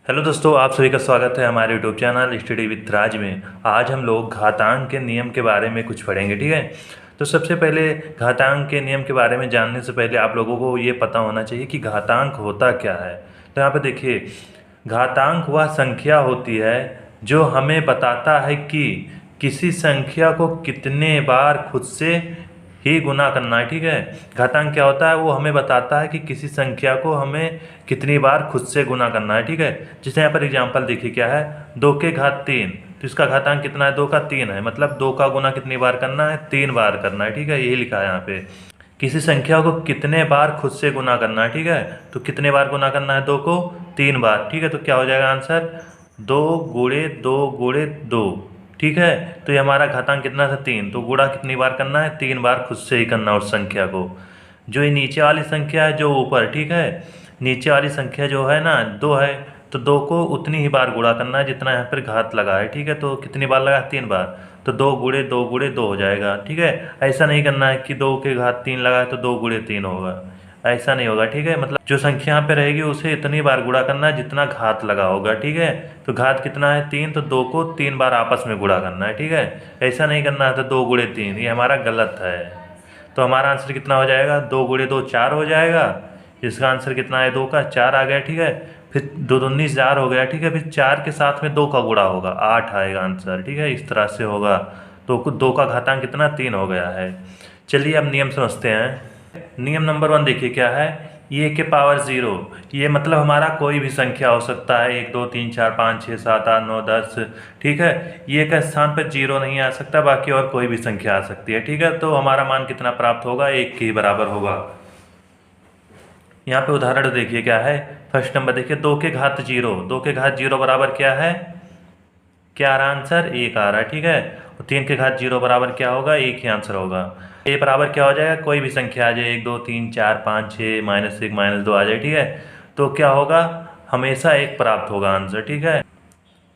Hello दोस्तों, आप सभी का स्वागत है हमारे यूट्यूब चैनल स्टडी विद राज में। आज हम लोग घातांक के नियम के बारे में कुछ पढ़ेंगे, ठीक है। तो सबसे पहले घातांक के नियम के बारे में जानने से पहले आप लोगों को ये पता होना चाहिए कि घातांक होता क्या है। तो यहाँ पे देखिए, घातांक वह संख्या होती है जो हमें बताता है कि किसी संख्या को कितने बार खुद से ही गुना करना है, ठीक है। घातांक क्या होता है, वो हमें बताता है कि किसी संख्या को हमें कितनी बार खुद से गुना करना है, ठीक है। जैसे यहाँ पर एग्जांपल देखिए क्या है, 2 के घात 3, तो इसका घातांक कितना है, 2 का 3 है, मतलब 2 का गुना कितनी बार करना है, 3 बार करना है, ठीक है। यही लिखा है यहाँ पे। किसी संख्या को कितने बार खुद से गुना करना है, ठीक है। तो कितने बार गुना करना है, 2 को 3 बार, ठीक है। तो क्या हो जाएगा आंसर, 2 गुणे 2 गुणे 2, ठीक है। तो ये हमारा घातांक कितना था, 3। तो गुणा कितनी बार करना है, 3 बार खुद से ही करना है उस संख्या को। जो ये नीचे वाली संख्या है जो ऊपर, ठीक है, नीचे वाली संख्या जो है ना 2 है, तो 2 को उतनी ही बार गुणा करना है जितना यहाँ पर घात लगा है, ठीक है। तो कितनी बार लगा, 3 बार। तो 2 गुणे 2 गुणे 2 हो जाएगा, ठीक है। ऐसा नहीं करना है कि 2 के घात 3 लगा है तो 2 गुणे 3 होगा, ऐसा नहीं होगा, ठीक है। मतलब जो संख्या यहाँ पे रहेगी उसे इतनी बार गुणा करना है जितना घात लगा होगा, ठीक है। तो घात कितना है, 3, तो 2 को 3 बार आपस में गुणा करना है, ठीक है। ऐसा नहीं करना है तो 2 गुणे 3, ये हमारा गलत है। तो हमारा आंसर कितना हो जाएगा, 2 गुणे 2 4 हो जाएगा। इसका आंसर कितना है, 2 का 4 आ गया, ठीक है। फिर 2 दूनी 4 हो गया, ठीक है। फिर 4 के साथ में 2 का गुणा होगा, 8 आएगा आंसर, ठीक है। इस तरह से होगा। तो 2 का घातांक कितना, 3 हो गया है। चलिए अब नियम समझते हैं। नियम नंबर 1 देखिए क्या है, ए के पावर 0। ये मतलब हमारा कोई भी संख्या हो सकता है, 1 2 3 4 5 6 7 8 9 10, ठीक है। ये के स्थान पर 0 नहीं आ सकता, बाकी और कोई भी संख्या आ सकती है, ठीक है। तो हमारा मान कितना प्राप्त होगा, 1 के ही बराबर होगा। यहाँ पे उदाहरण देखिए क्या है, फर्स्ट नंबर देखिए, 2 के घात 0। 2 के घात 0 बराबर क्या है, क्या आ रहा आंसर, 1 आ रहा है, ठीक है। और 3 के घात 0 बराबर क्या होगा, 1 ही आंसर होगा। ए बराबर क्या हो जाएगा, कोई भी संख्या आ जाए, 1 2 3 4 5 6 -1 -2 आ जाए, ठीक है। तो क्या होगा, हमेशा 1 प्राप्त होगा आंसर, ठीक है।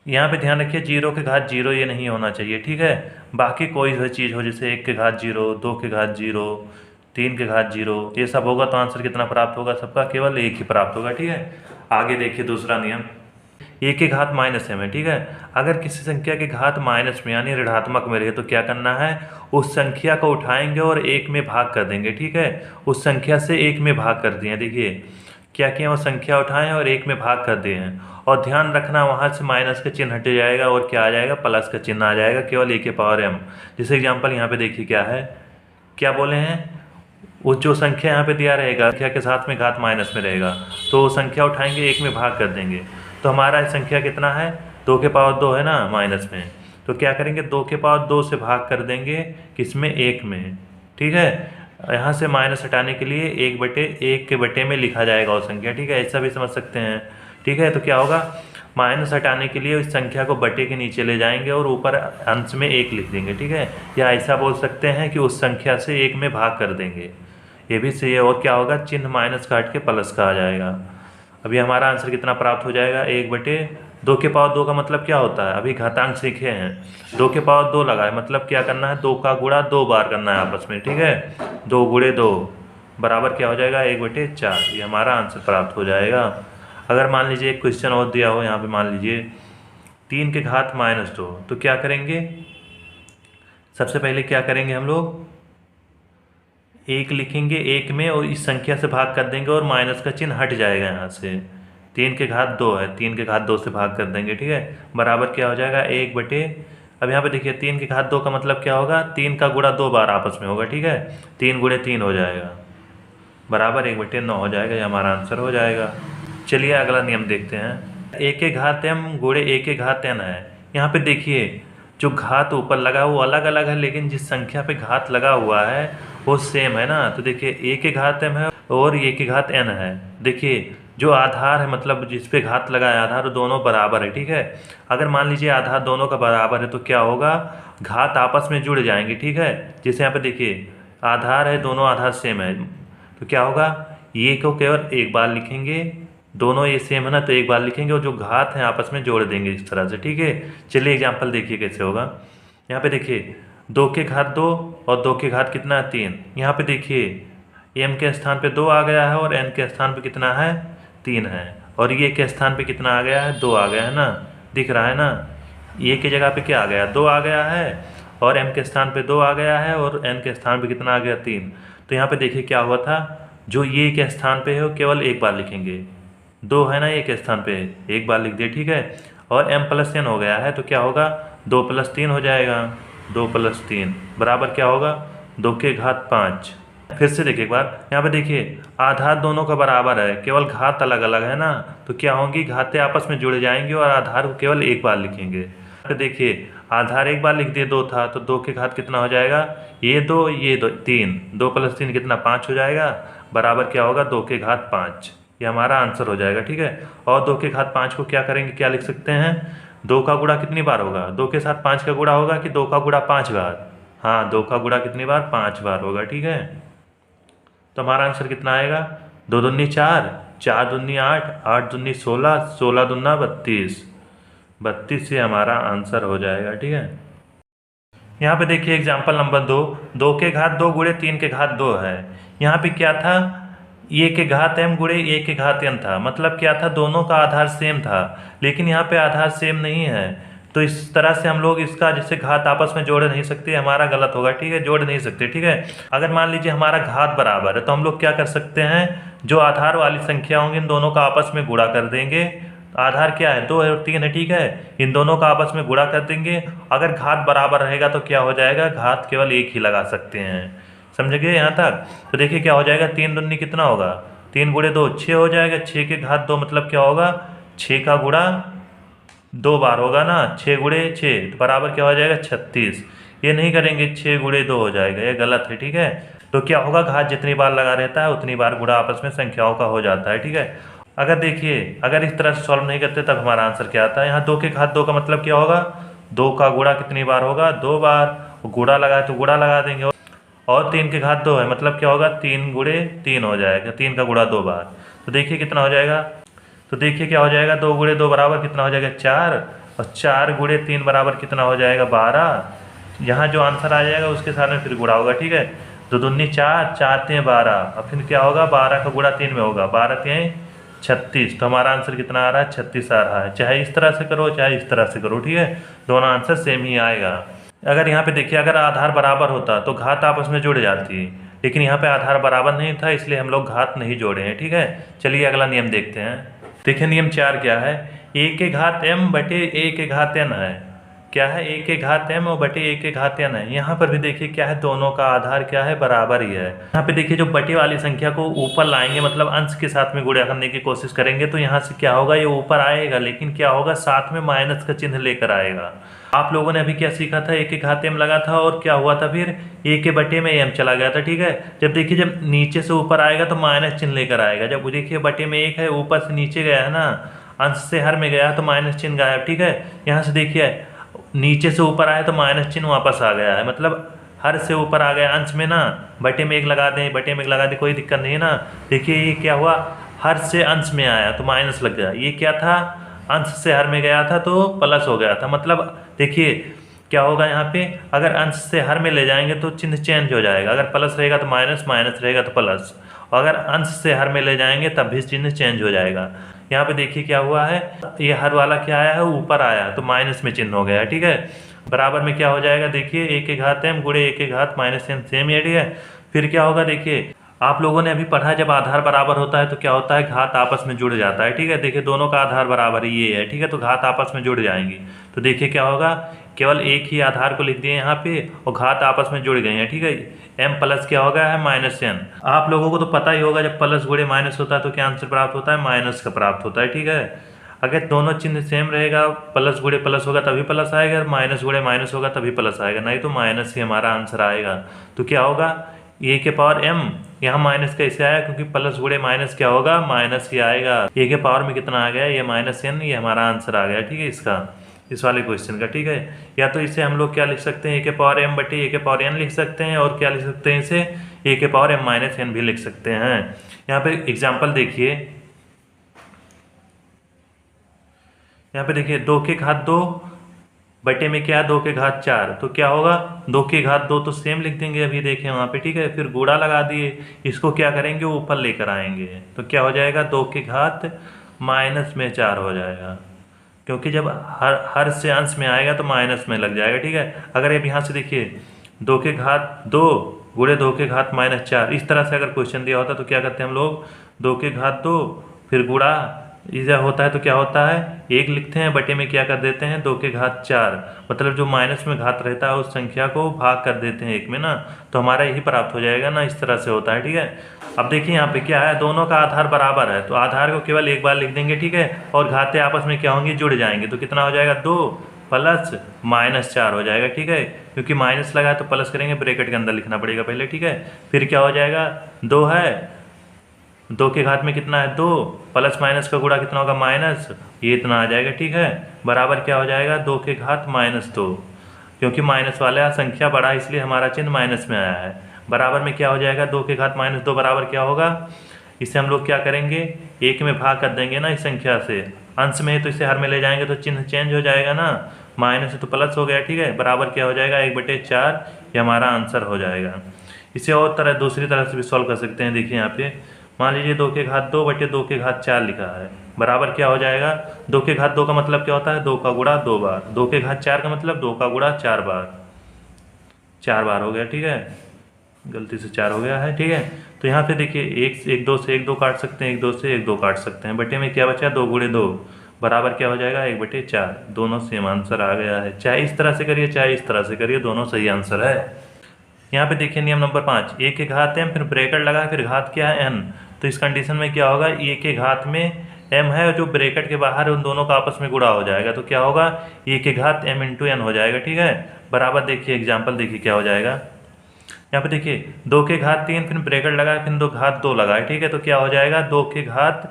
यहाँ पे ध्यान रखिए, 0 के घात 0 ये नहीं होना चाहिए, ठीक है। बाकी कोई भी चीज़ हो, जैसे 1 के घात 0, 2 के घात 0, 3 के घात 0, ये सब होगा तो आंसर कितना प्राप्त होगा, सबका केवल 1 ही प्राप्त होगा, ठीक है। आगे देखिए दूसरा नियम, ए के घात -m है, ठीक है। अगर किसी संख्या के घात माइनस में यानी ऋणात्मक में रहे तो क्या करना है, उस संख्या को उठाएंगे और 1 में भाग कर देंगे, ठीक है। उस संख्या से 1 में भाग कर दिए, देखिए क्या किया, वो संख्या उठाएं और 1 में भाग कर दिए हैं। और ध्यान रखना वहाँ से माइनस का चिन्ह हट जाएगा और क्या आ जाएगा, प्लस का चिन्ह आ जाएगा, केवल ए के पावर m। जैसे एग्जाम्पल यहाँ पे देखिए क्या है, क्या बोले हैं, वो जो संख्या यहाँ पे दिया रहेगा संख्या के साथ में घात माइनस में रहेगा, तो संख्या उठाएंगे 1 में भाग कर देंगे। तो हमारा संख्या कितना है, 2 के पावर 2 है ना माइनस में, तो क्या करेंगे, 2 के पावर 2 से भाग कर देंगे किसमें, 1 में, ठीक है। यहाँ से माइनस हटाने के लिए 1 के बटे में लिखा जाएगा वो संख्या, ठीक है। ऐसा भी समझ सकते हैं, ठीक है। तो क्या होगा, माइनस हटाने के लिए उस संख्या को बटे के नीचे ले जाएंगे और ऊपर अंश में 1 लिख देंगे, ठीक है। या ऐसा बोल सकते हैं कि उस संख्या से 1 में भाग कर देंगे, ये भी सही है। और क्या होगा, चिन्ह माइनस का हट के प्लस का आ जाएगा। अभी हमारा आंसर कितना प्राप्त हो जाएगा, 1/2 के पावर 2 का मतलब क्या होता है, अभी घातांक सीखे हैं। 2 के पावर 2 लगा है, मतलब क्या करना है, 2 का गुणा 2 बार करना है आपस में, ठीक है। 2 गुणे 2 बराबर क्या हो जाएगा, 1/4, ये हमारा आंसर प्राप्त हो जाएगा। अगर मान लीजिए एक क्वेश्चन और दिया हो, यहाँ पे मान लीजिए 3 के घात -2, तो क्या करेंगे, सबसे पहले क्या करेंगे हम लोग, 1 लिखेंगे 1 में और इस संख्या से भाग कर देंगे और माइनस का चिन्ह हट जाएगा यहाँ से। 3 के घात 2 है, 3 के घात 2 से भाग कर देंगे, ठीक है। बराबर क्या हो जाएगा, 1 अब यहाँ पे देखिए 3 के घात 2 का मतलब क्या होगा, 3 का गुणा 2 बार आपस में होगा, ठीक है। 3 गुणे 3 हो जाएगा, बराबर 1/9 हो जाएगा, ये हमारा आंसर हो जाएगा। चलिए अगला नियम देखते हैं, a के घात m गुणे a के घात n है। यहाँ पे देखिए जो घात ऊपर लगा वो अलग अलग है, लेकिन जिस संख्या पे घात लगा हुआ है वो सेम है ना। तो देखिए a के घात m है और a के घात n है। देखिए जो आधार है, मतलब जिस पे घात लगा है आधार, वो दोनों बराबर है, ठीक है। अगर मान लीजिए आधार दोनों का बराबर है तो क्या होगा, घात आपस में जुड़ जाएंगे, ठीक है। जैसे यहाँ पे देखिए आधार है, दोनों आधार सेम है, तो क्या होगा, ये को केवल 1 बार लिखेंगे, दोनों ये सेम है ना तो 1 बार लिखेंगे, और जो घात है आपस में जोड़ देंगे इस तरह से, ठीक है। चलिए एग्जाम्पल देखिए कैसे होगा। यहाँ पे देखिए 2 के घात 2 और 2 के घात कितना है, 3। यहाँ पे देखिए m के स्थान पे 2 आ गया है और n के स्थान पे कितना है, 3 है। और ये के स्थान पे कितना आ गया है, 2 आ गया है ना, दिख रहा है ना। ये की जगह पे क्या आ गया, 2 आ गया है, और m के स्थान पे 2 आ गया है, और n के स्थान पे कितना आ गया, 3। तो यहाँ पे देखिए क्या हुआ था, जो ये के स्थान पे है वो केवल एक बार लिखेंगे, 2 है ना ये के स्थान पे, एक बार लिख दिए, ठीक है। और m + n हो गया है तो क्या होगा, 2 + 3 हो जाएगा, 2 + 3 बराबर क्या होगा, 2 की घात 5। फिर से देखिए एक बार, यहाँ पे देखिए आधार दोनों का बराबर है, केवल घात अलग अलग है ना, तो क्या होंगी, घातें आपस में जुड़ जाएंगी और आधार को केवल एक बार लिखेंगे। तो देखिए आधार एक बार लिख दिए, 2 था, तो 2 की घात कितना हो जाएगा, ये 2 ये 2 3, 2 + 3 कितना, 5 हो जाएगा, बराबर क्या होगा, 2 की घात 5। ये हमारा आंसर हो जाएगा, ठीक है। और 2 की घात 5 को क्या करेंगे, क्या लिख सकते हैं, 2 का गुणा कितनी बार होगा, 2 के साथ 5 का गुणा होगा कि 2 का गुणा 5 बार, हाँ 2 का गुणा कितनी बार, 5 बार होगा, ठीक है। तो हमारा आंसर कितना आएगा, 2 दूनी 4, 4 दूनी 8, 8 दूनी 16, 16 दूना 32, 32 से हमारा आंसर हो जाएगा, ठीक है। यहाँ पे देखिए एग्जाम्पल नंबर 2, 2 के घात 2 गुणे 3 के घात 2 है। यहाँ पे क्या था, ए के घात m गुणे ए के घात n था, मतलब क्या था, दोनों का आधार सेम था, लेकिन यहाँ पे आधार सेम नहीं है, तो इस तरह से हम लोग इसका जैसे घात आपस में जोड़ नहीं सकते, हमारा गलत होगा, ठीक है, जोड़ नहीं सकते, ठीक है। अगर मान लीजिए हमारा घात बराबर है तो हम लोग क्या कर सकते हैं, जो आधार वाली संख्या होंगी इन दोनों का आपस में गुणा कर देंगे। आधार क्या है, 2 है और 3 है, ठीक है, इन दोनों का आपस में गुणा कर देंगे। अगर घात बराबर रहेगा तो क्या हो जाएगा, घात केवल एक ही लगा सकते हैं, समझ गए यहाँ तक। तो देखिए क्या हो जाएगा, 3 दूनी कितना होगा, 3 गुणे 2 6 हो जाएगा, 6 के घात 2 मतलब क्या होगा, 6 का गुणा 2 बार होगा ना, 6 गुणे 6 तो बराबर क्या हो जाएगा, 36। ये नहीं करेंगे, 6 गुणे 2 हो जाएगा, ये गलत है, ठीक है। तो क्या होगा, घात जितनी बार लगा रहता है उतनी बार गुणा आपस में संख्याओं का हो जाता है, ठीक है। अगर देखिए अगर इस तरह से सॉल्व नहीं करते तब हमारा आंसर क्या आता है, यहाँ 2 के घात 2 का मतलब क्या होगा, 2 का गुणा कितनी बार होगा, 2 बार, गुणा लगाए तो गुणा लगा देंगे, और 3 के घात 2 है मतलब क्या होगा, 3 गुणे 3 हो जाएगा, 3 का गुणा 2 बार, तो देखिए कितना हो जाएगा, तो देखिए क्या हो जाएगा, 2 गुणे 2 बराबर कितना हो जाएगा, 4, और 4 गुणे 3 बराबर कितना हो जाएगा, 12। यहाँ जो आंसर आ जाएगा उसके साथ में फिर गुणा होगा, ठीक है। 2 दूनी 4, 4 3 12, और फिर क्या होगा, 12 का गुणा 3 में होगा, 12 3 36, तो हमारा आंसर कितना आ रहा है, 36 आ रहा है। चाहे इस तरह से करो चाहे इस तरह से करो, ठीक है, दोनों आंसर सेम ही आएगा। अगर यहाँ पे देखिए अगर आधार बराबर होता तो घात आपस में जुड़ जाती, लेकिन यहाँ पे आधार बराबर नहीं था इसलिए हम लोग घात नहीं जोड़े हैं, ठीक है। चलिए अगला नियम देखते हैं। देखिए नियम 4 क्या है, a के घात m बटे a के घात n है, क्या है, a के घात m और बटे a के घात n है। यहाँ पर भी देखिए क्या है, दोनों का आधार क्या है, बराबर ही है। यहाँ पे देखिए जो बटे वाली संख्या को ऊपर लाएंगे मतलब अंश के साथ में गुणा करने की कोशिश करेंगे तो यहाँ से क्या होगा, ये ऊपर आएगा, लेकिन क्या होगा, साथ में माइनस का चिन्ह लेकर आएगा। आप लोगों ने अभी क्या सीखा था, a के घात m लगा था और क्या हुआ था, फिर a के बटे में m चला गया था, ठीक है। जब देखिए जब नीचे से ऊपर आएगा तो माइनस चिन्ह लेकर आएगा, जब देखिए बटे में 1 है ऊपर से नीचे गया है ना, अंश से हर में गया तो माइनस चिन्ह गायब, ठीक है। यहाँ से देखिए नीचे से ऊपर आया तो माइनस चिन्ह वापस आ गया है, मतलब हर से ऊपर आ गया अंश में ना, बटे में 1 लगा दें, बटे में 1 लगा दें, कोई दिक्कत नहीं है ना। देखिए ये क्या हुआ, हर से अंश में आया तो माइनस लग गया, ये क्या था, अंश से हर में गया था तो प्लस हो गया था, मतलब देखिए क्या होगा यहाँ पे, अगर अंश से हर में ले जाएंगे तो चिन्ह चेंज हो जाएगा, अगर प्लस रहेगा तो माइनस, माइनस रहेगा तो प्लस, और अगर अंश से हर में ले जाएंगे तब भी चिन्ह चेंज हो जाएगा। यहाँ पे देखिए क्या हुआ है, ये हर वाला क्या आया है, ऊपर आया तो माइनस में चिन्ह हो गया, ठीक है। बराबर में क्या हो जाएगा, देखिए a के घात m गुणे a के घात माइनस m, सेम है, ठीक है। फिर क्या होगा, देखिए आप लोगों ने अभी पढ़ा जब आधार बराबर होता है तो क्या होता है, घात आपस में जुड़ जाता है, ठीक है। देखिए दोनों का आधार बराबर ये है, ठीक है, तो घात आपस में जुड़ जाएंगी। तो देखिए क्या होगा, केवल एक ही आधार को लिख दिए यहाँ पे और घात आपस में जुड़ गए हैं, ठीक है। m प्लस क्या होगा है माइनस n, आप लोगों को तो पता ही होगा जब प्लस गुणे माइनस होता है तो क्या आंसर प्राप्त होता है, माइनस का प्राप्त होता है, ठीक है। अगर दोनों चिन्ह सेम रहेगा, प्लस गुणे प्लस होगा तभी प्लस आएगा, माइनस गुणे माइनस होगा तभी प्लस आएगा, नहीं तो माइनस ही हमारा आंसर आएगा। तो क्या होगा, a के पावर m, यहाँ माइनस कैसे आया, क्योंकि प्लस गुणे माइनस क्या होगा, माइनस ही आएगा। a के पावर में कितना आ गया, ये माइनस n, ये हमारा आंसर आ गया, ठीक है, इसका इस वाले क्वेश्चन का, ठीक है। या तो इसे हम लोग क्या लिख सकते हैं, a के पावर m बटे a के पावर n लिख सकते हैं, और क्या लिख सकते हैं इसे, a के पावर m माइनस n भी लिख सकते हैं। यहाँ पे एग्जाम्पल देखिए, यहाँ पे देखिए 2 के घात 2 बटे में क्या है, 2 के घात 4, तो क्या होगा, 2 के घात 2 तो सेम लिख देंगे अभी देखें वहाँ पे, ठीक है। फिर गुणा लगा दिए, इसको क्या करेंगे, ऊपर लेकर आएंगे तो क्या हो जाएगा, 2 के घात माइनस में 4 हो जाएगा, क्योंकि जब हर से अंश में आएगा तो माइनस में लग जाएगा। ठीक है, अगर आप यहाँ से देखिए 2 के घात 2 गुणे 2 के घात -4, इस तरह से अगर क्वेश्चन दिया होता तो क्या करते हैं हम लोग, 2 के घात 2 फिर गुणा, इधर होता है तो क्या होता है 1 लिखते हैं, बटे में क्या कर देते हैं 2 के घात 4, मतलब जो माइनस में घात रहता है उस संख्या को भाग कर देते हैं 1 में ना, तो हमारा यही प्राप्त हो जाएगा ना, इस तरह से होता है। ठीक है, अब देखिए यहाँ पे क्या है, दोनों का आधार बराबर है तो आधार को केवल एक बार लिख देंगे। ठीक है, और घाते आपस में क्या होंगी, जुड़ जाएंगे, तो कितना हो जाएगा 2 प्लस -4 हो जाएगा। ठीक है, क्योंकि माइनस लगा है तो प्लस करेंगे, ब्रैकेट के अंदर लिखना पड़ेगा पहले। ठीक है, फिर क्या हो जाएगा 2 है, 2 के घात में कितना है 2, प्लस माइनस का गुणा कितना होगा माइनस, ये इतना आ जाएगा। ठीक है, बराबर क्या हो जाएगा 2 के घात -2, क्योंकि माइनस वाला संख्या बड़ा है इसलिए हमारा चिन्ह माइनस में आया है। बराबर में क्या हो जाएगा 2 के घात -2 बराबर क्या होगा, इसे हम लोग क्या करेंगे 1 में भाग कर देंगे ना इस संख्या से, अंश में है तो इसे हर में ले जाएंगे तो चिन्ह चेंज हो जाएगा ना, माइनस है तो प्लस हो गया। ठीक है, बराबर क्या हो जाएगा 1/4, ये हमारा आंसर हो जाएगा। इसे और तरह दूसरी तरह से भी सॉल्व कर सकते हैं। देखिए यहाँ पे मान लीजिए 2 के घात 2 बटे 2 के घात 4 लिखा है, बराबर क्या हो जाएगा 2 के घात 2 का मतलब क्या होता है 2 का गुणा 2 बार, 2 के घात 4 का मतलब 2 का गुणा 4 बार, 4 बार हो गया। ठीक है, गलती से 4 हो गया है। ठीक है, तो यहाँ पे देखिए 1 2 से 1 2 काट सकते हैं, 1 2 से 1 2 काट सकते हैं, बटे में क्या बचा 2 गुणे 2 बराबर क्या हो जाएगा 1/4, दोनों सेम आंसर आ गया है। चाहे इस तरह से करिए चाहे इस तरह से करिए, दोनों सही आंसर है। यहाँ पे देखिए नियम नंबर 5, a के घात m फिर ब्रैकेट लगा फिर घात क्या है n, तो इस कंडीशन में क्या होगा a के घात में m है जो ब्रैकेट के बाहर है उन दोनों का आपस में गुणा हो जाएगा, तो क्या होगा a के घात m इंटू n हो जाएगा। ठीक है, बराबर देखिए एग्जाम्पल देखिए क्या हो जाएगा, यहाँ पे देखिए 2 के घात 3 फिर ब्रैकेट लगाए फिर 2 घात 2 लगाए। ठीक है, तो क्या हो जाएगा 2 के घात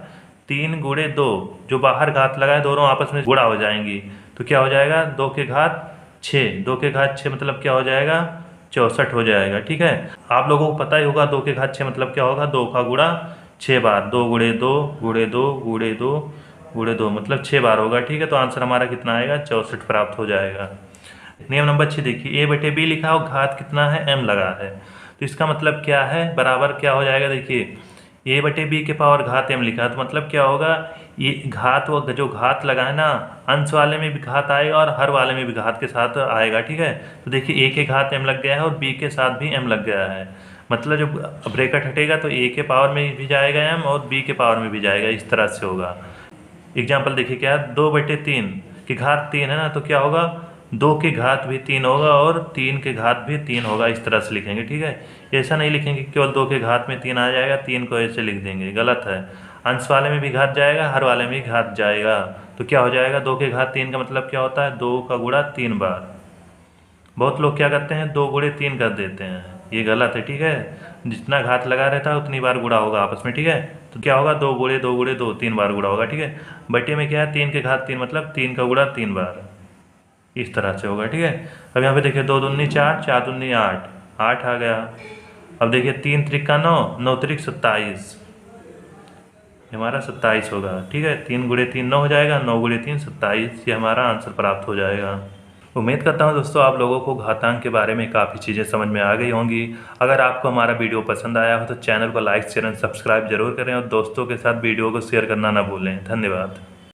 3 गुणे 2, जो बाहर घात लगाए दोनों आपस में गुणा हो जाएंगी, तो क्या हो जाएगा 2 के घात 6, 2 के घात 6 मतलब क्या हो जाएगा 64 हो जाएगा। ठीक है, आप लोगों को पता ही होगा 2 के घात 6 मतलब क्या होगा 2 का गुणा 6 बार, 2 गुणे 2 गुणे 2 गुणे 2 गुणे 2 मतलब 6 बार होगा। ठीक है, तो आंसर हमारा कितना आएगा 64 प्राप्त हो जाएगा। नियम नंबर 6 देखिए a बटे b लिखा हो, घात कितना है m लगा है, तो इसका मतलब क्या है बराबर क्या हो जाएगा, देखिए a बटे b के पावर घात m लिखा है, तो मतलब क्या होगा ये घात वो जो घात लगा है ना अंश वाले में भी घात आएगा और हर वाले में भी घात के साथ आएगा। ठीक है, तो देखिए a के घात m लग गया है और b के साथ भी m लग गया है, मतलब जब ब्रैकेट हटेगा तो a के पावर में भी जाएगा m और b के पावर में भी जाएगा, इस तरह से होगा। एग्जाम्पल देखिए क्या है 2/3 की घात 3 है ना, तो क्या होगा 2 के घात भी 3 होगा और 3 के घात भी 3 होगा, इस तरह से लिखेंगे। ठीक है, ऐसा नहीं लिखेंगे केवल 2 के घात में 3 आ जाएगा, 3 को ऐसे लिख देंगे, गलत है। अंश वाले में भी घात जाएगा हर वाले में भी घात जाएगा, तो क्या हो जाएगा 2 के घात 3 का मतलब क्या होता है 2 का गुणा 3 बार। बहुत लोग क्या करते हैं 2 गुणे 3 कर देते हैं, ये गलत है। ठीक है, जितना घात लगा रहता है उतनी बार गुणा होगा आपस में। ठीक है, तो क्या होगा 2 गुणे 2 गुणे 2 3 बार गुणा होगा। ठीक है, बटे में क्या है 3 के घात 3 मतलब 3 का गुणा 3 बार, इस तरह से होगा। ठीक है, अब यहाँ पे देखिए 2 दूनी 4 4 दूनी 8 8 आ गया। अब देखिए 3 त्रिक 9 9 त्रिक 27, हमारा 27 होगा। ठीक है, 3 गुणे 3 9 हो जाएगा, 9 गुणे 3 27, ये हमारा आंसर प्राप्त हो जाएगा। उम्मीद करता हूँ दोस्तों आप लोगों को घातांक के बारे में काफ़ी चीज़ें समझ में आ गई होंगी। अगर आपको हमारा वीडियो पसंद आया हो तो चैनल को लाइक शेयर एंड सब्सक्राइब जरूर करें और दोस्तों के साथ वीडियो को शेयर करना ना भूलें। धन्यवाद।